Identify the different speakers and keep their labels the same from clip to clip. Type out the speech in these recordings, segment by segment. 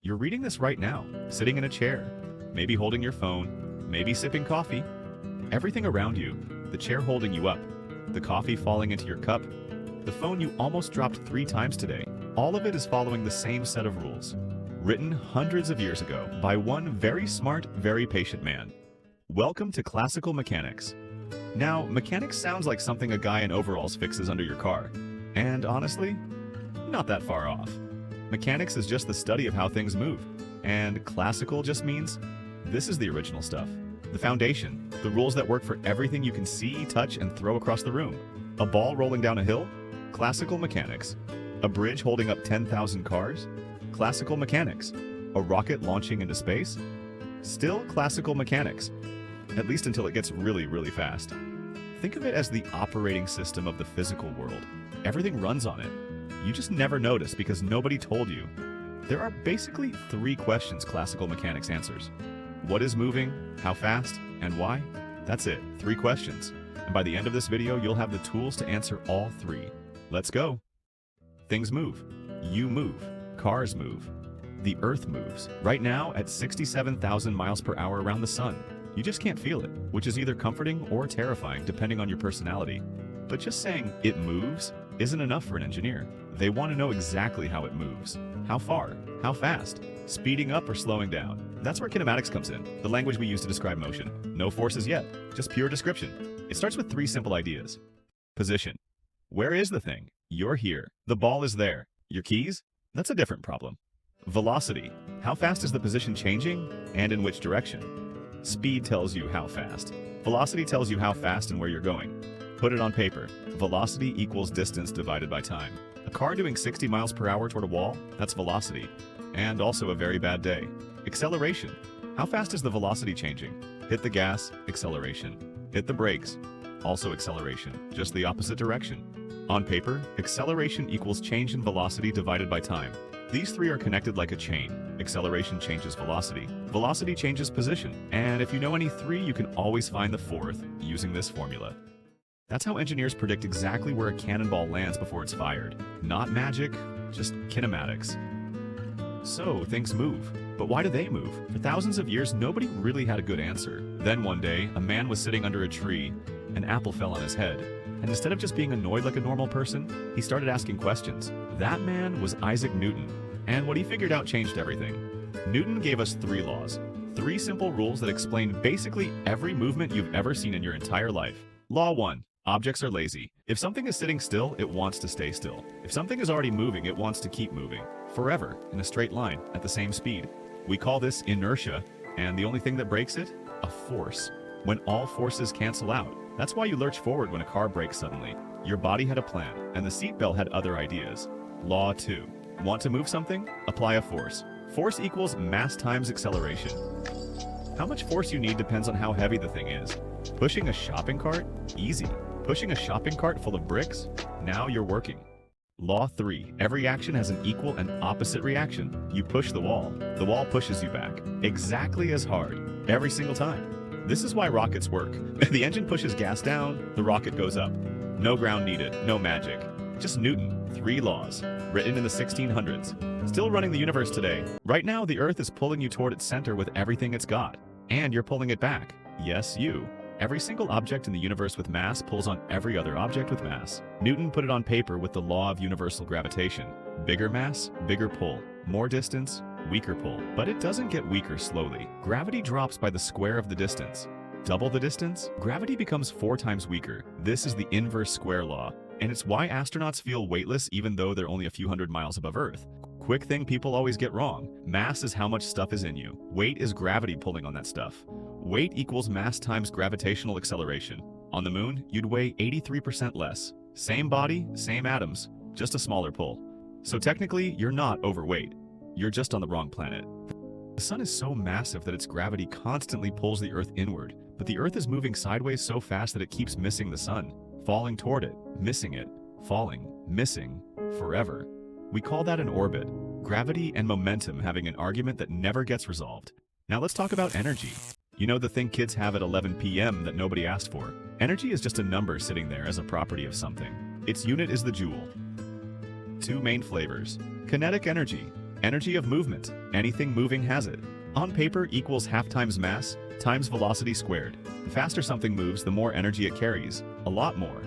Speaker 1: You're reading this right now, sitting in a chair, maybe holding your phone, maybe sipping coffee. Everything around you, the chair holding you up, the coffee falling into your cup, the phone you almost dropped 3 times today, all of it is following the same set of rules, written hundreds of years ago by one very smart, very patient man. Welcome to classical mechanics. Now, mechanics sounds like something a guy in overalls fixes under your car. And honestly, not that far off. Mechanics is just the study of how things move. And classical just means this is the original stuff. The foundation, the rules that work for everything you can see, touch, and throw across the room. A ball rolling down a hill? Classical mechanics. A bridge holding up 10,000 cars? Classical mechanics. A rocket launching into space? Still classical mechanics. At least until it gets really, really fast. Think of it as the operating system of the physical world. Everything runs on it. You just never notice because nobody told you. There are basically 3 questions classical mechanics answers. What is moving, how fast, and why? That's it, 3 questions. And by the end of this video, you'll have the tools to answer all 3. Let's go. Things move. You move. Cars move. The Earth moves. Right now at 67,000 miles per hour around the sun. You just can't feel it, which is either comforting or terrifying depending on your personality. But just saying it moves isn't enough for an engineer. They want to know exactly how it moves. How far? How fast? Speeding up or slowing down? That's where kinematics comes in, the language we use to describe motion. No forces yet, just pure description. It starts with 3 simple ideas. Position. Where is the thing? You're here. The ball is there. Your keys? That's a different problem. Velocity. How fast is the position changing and in which direction? Speed tells you how fast. Velocity tells you how fast and where you're going. Put it on paper. Velocity equals distance divided by time. A car doing 60 miles per hour toward a wall, that's velocity. And also a very bad day. Acceleration. How fast is the velocity changing? Hit the gas, acceleration. Hit the brakes, also acceleration, just the opposite direction. On paper, acceleration equals change in velocity divided by time. These 3 are connected like a chain. Acceleration changes velocity. Velocity changes position. And if you know any 3, you can always find the 4th using this formula. That's how engineers predict exactly where a cannonball lands before it's fired. Not magic, just kinematics. So, things move. But why do they move? For thousands of years, nobody really had a good answer. Then one day, a man was sitting under a tree. An apple fell on his head. And instead of just being annoyed like a normal person, he started asking questions. That man was Isaac Newton. And what he figured out changed everything. Newton gave us 3 laws. 3 simple rules that explain basically every movement you've ever seen in your entire life. Law 1. Objects are lazy. If something is sitting still, it wants to stay still. If something is already moving, it wants to keep moving. Forever, in a straight line, at the same speed. We call this inertia, and the only thing that breaks it? A force. When all forces cancel out. That's why you lurch forward when a car brakes suddenly. Your body had a plan, and the seatbelt had other ideas. Law 2. Want to move something? Apply a force. Force equals mass times acceleration. How much force you need depends on how heavy the thing is. Pushing a shopping cart? Easy. Pushing a shopping cart full of bricks? Now you're working. Law 3. Every action has an equal and opposite reaction. You push the wall pushes you back. Exactly as hard. Every single time. This is why rockets work. The engine pushes gas down, the rocket goes up. No ground needed, no magic. Just Newton, 3 laws, written in the 1600s. Still running the universe today. Right now, the Earth is pulling you toward its center with everything it's got. And you're pulling it back. Yes, you. Every single object in the universe with mass pulls on every other object with mass. Newton put it on paper with the law of universal gravitation. Bigger mass, bigger pull. More distance, weaker pull. But it doesn't get weaker slowly. Gravity drops by the square of the distance. Double the distance, gravity becomes 4 times weaker. This is the inverse square law. And it's why astronauts feel weightless even though they're only a few hundred miles above Earth. Quick thing people always get wrong. Mass is how much stuff is in you. Weight is gravity pulling on that stuff. Weight equals mass times gravitational acceleration. On the moon, you'd weigh 83% less. Same body, same atoms, just a smaller pull. So technically, you're not overweight. You're just on the wrong planet. The sun is so massive that its gravity constantly pulls the Earth inward, but the Earth is moving sideways so fast that it keeps missing the sun. Falling toward it, missing it, falling, missing, forever. We call that an orbit. Gravity and momentum having an argument that never gets resolved. Now let's talk about energy. You know the thing kids have at 11 p.m. that nobody asked for? Energy is just a number sitting there as a property of something. Its unit is the joule. 2 main flavors. Kinetic energy. Energy of movement. Anything moving has it. On paper equals half times mass times velocity squared. The faster something moves, the more energy it carries. A lot more.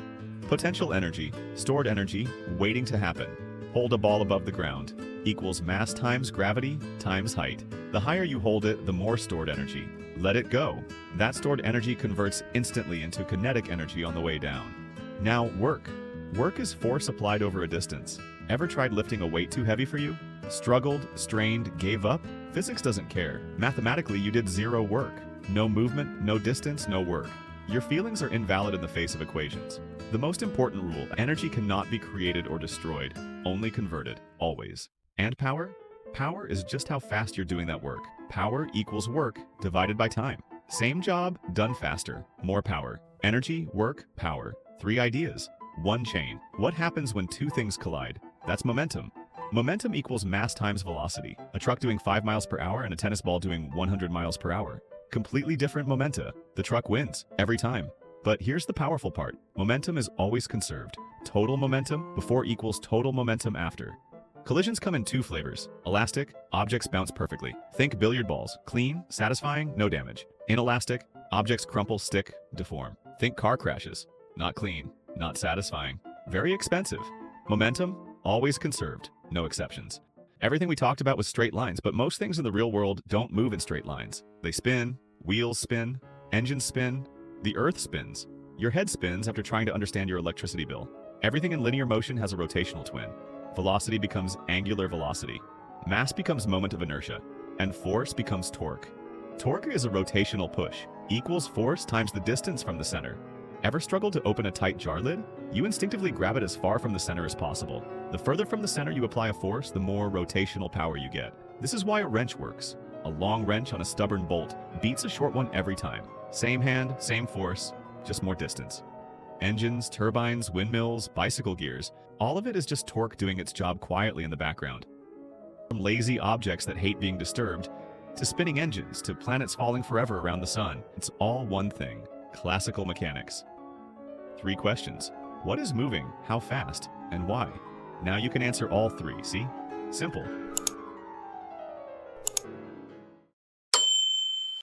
Speaker 1: Potential energy, stored energy, waiting to happen. Hold a ball above the ground. Equals mass times gravity times height. The higher you hold it, the more stored energy. Let it go. That stored energy converts instantly into kinetic energy on the way down. Now, work. Work is force applied over a distance. Ever tried lifting a weight too heavy for you? Struggled, strained, gave up? Physics doesn't care. Mathematically, you did zero work. No movement, no distance, no work. Your feelings are invalid in the face of equations. The most important rule, energy cannot be created or destroyed, only converted, always. And power? Power is just how fast you're doing that work. Power equals work divided by time. Same job, done faster. More power. Energy, work, power. 3 ideas. 1 chain. What happens when 2 things collide? That's momentum. Momentum equals mass times velocity. A truck doing 5 miles per hour and a tennis ball doing 100 miles per hour. Completely different momenta. The truck wins, every time. But here's the powerful part. Momentum is always conserved. Total momentum before equals total momentum after. Collisions come in 2 flavors. Elastic, objects bounce perfectly. Think billiard balls. Clean, satisfying, no damage. Inelastic, objects crumple, stick, deform. Think car crashes. Not clean, not satisfying. Very expensive. Momentum, always conserved. No exceptions. Everything we talked about was straight lines, but most things in the real world don't move in straight lines. They spin, wheels spin, engines spin, the earth spins. Your head spins after trying to understand your electricity bill. Everything in linear motion has a rotational twin. Velocity becomes angular velocity. Mass becomes moment of inertia. And force becomes torque. Torque is a rotational push, equals force times the distance from the center. Ever struggled to open a tight jar lid? You instinctively grab it as far from the center as possible. The further from the center you apply a force, the more rotational power you get. This is why a wrench works. A long wrench on a stubborn bolt beats a short one every time. Same hand, same force, just more distance. Engines, turbines, windmills, bicycle gears, all of it is just torque doing its job quietly in the background. From lazy objects that hate being disturbed, to spinning engines, to planets falling forever around the sun, it's all one thing: classical mechanics. 3 questions. What is moving, how fast, and why? Now you can answer all 3, see? Simple.